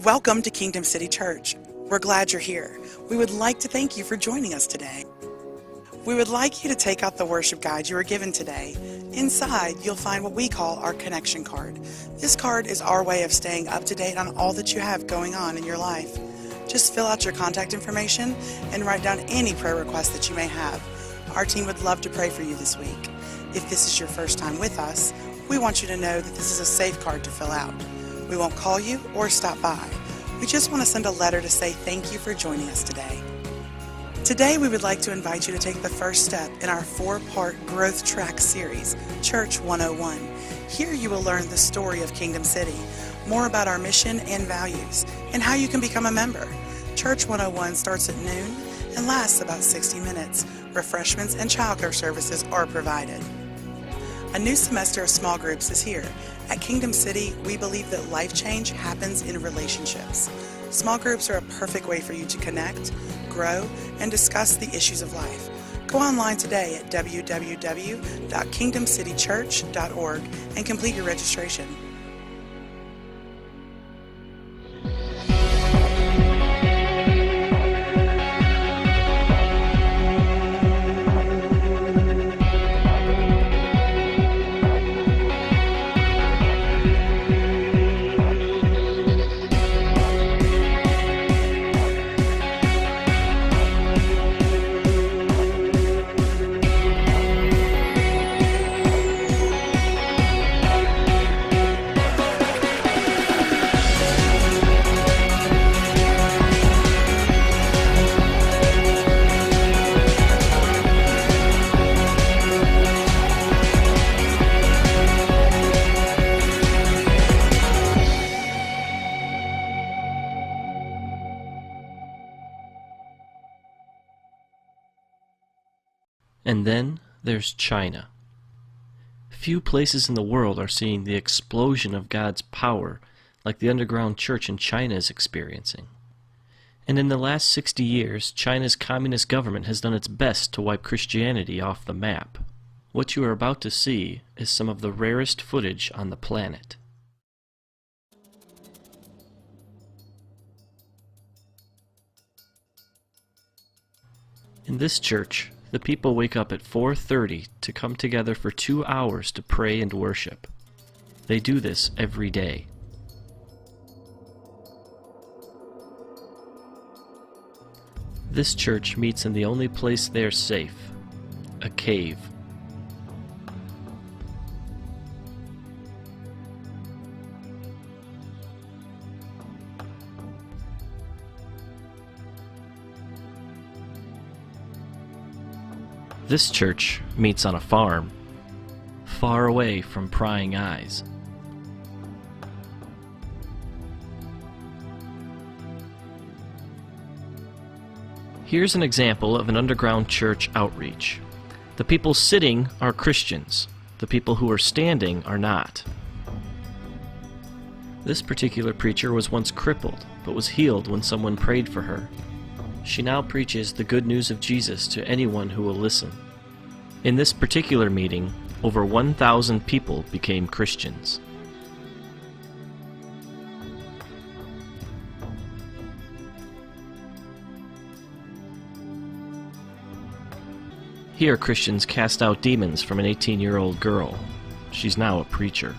Welcome to Kingdom City Church. We're glad you're here. We would like to thank you for joining us today. We would like you to take out the worship guide you were given today. Inside, you'll find what we call our connection card. This card is our way of staying up to date on all that you have going on in your life. Just fill out your contact information and write down any prayer requests that you may have. Our team would love to pray for you this week. If this is your first time with us, we want you to know that this is a safe card to fill out. We won't call you or stop by. We just want to send a letter to say thank you for joining us today. Today, we would like to invite you to take the first step in our 4-part growth track series, Church 101. Here you will learn the story of Kingdom City, more about our mission and values, and how you can become a member. Church 101 starts at noon and lasts about 60 minutes. Refreshments and childcare services are provided. A new semester of small groups is here. At Kingdom City, we believe that life change happens in relationships. Small groups are a perfect way for you to connect, grow, and discuss the issues of life. Go online today at www.kingdomcitychurch.org and complete your registration. And then there's China. Few places in the world are seeing the explosion of God's power like the underground church in China is experiencing. And in the last 60 years, China's communist government has done its best to wipe Christianity off the map. What you are about to see is some of the rarest footage on the planet. In this church, the people wake up at 4:30 to come together for 2 hours to pray and worship. They do this every day. This church meets in the only place they're safe, a cave. This church meets on a farm, far away from prying eyes. Here's an example of an underground church outreach. The people sitting are Christians. The people who are standing are not. This particular preacher was once crippled, but was healed when someone prayed for her. She now preaches the good news of Jesus to anyone who will listen. In this particular meeting, over 1,000 people became Christians. Here, Christians cast out demons from an 18-year-old girl. She's now a preacher.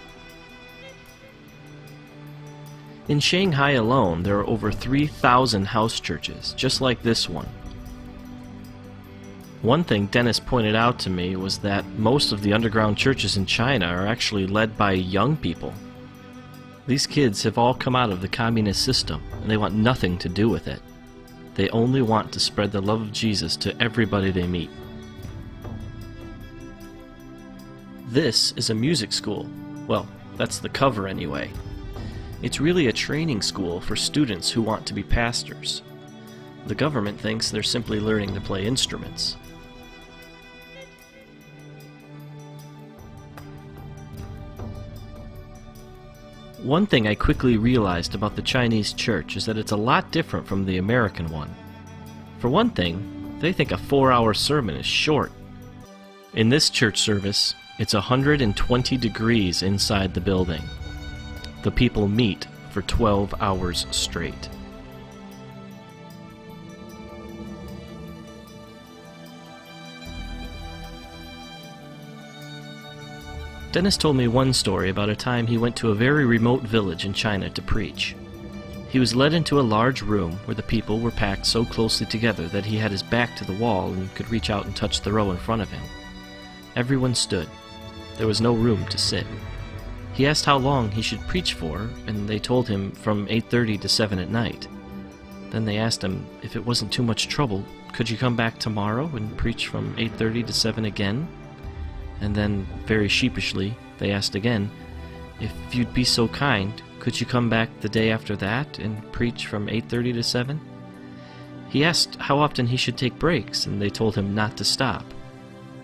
In Shanghai alone, there are over 3,000 house churches, just like this one. One thing Dennis pointed out to me was that most of the underground churches in China are actually led by young people. These kids have all come out of the communist system, and they want nothing to do with it. They only want to spread the love of Jesus to everybody they meet. This is a music school. Well, that's the cover anyway. It's really a training school for students who want to be pastors. The government thinks they're simply learning to play instruments. One thing I quickly realized about the Chinese church is that it's a lot different from the American one. For one thing, they think a 4-hour sermon is short. In this church service, it's 120 degrees inside the building. The people meet for 12 hours straight. Dennis told me one story about a time he went to a very remote village in China to preach. He was led into a large room where the people were packed so closely together that he had his back to the wall and could reach out and touch the row in front of him. Everyone stood. There was no room to sit. He asked how long he should preach for, and they told him from 8:30 to 7 at night. Then they asked him if it wasn't too much trouble, could you come back tomorrow and preach from 8:30 to 7 again? And then, very sheepishly, they asked again, if you'd be so kind, could you come back the day after that and preach from 8:30 to 7? He asked how often he should take breaks, and they told him not to stop.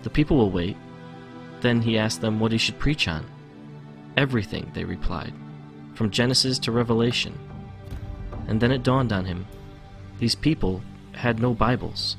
The people will wait. Then he asked them what he should preach on. Everything, they replied, from Genesis to Revelation. And then it dawned on him, these people had no Bibles.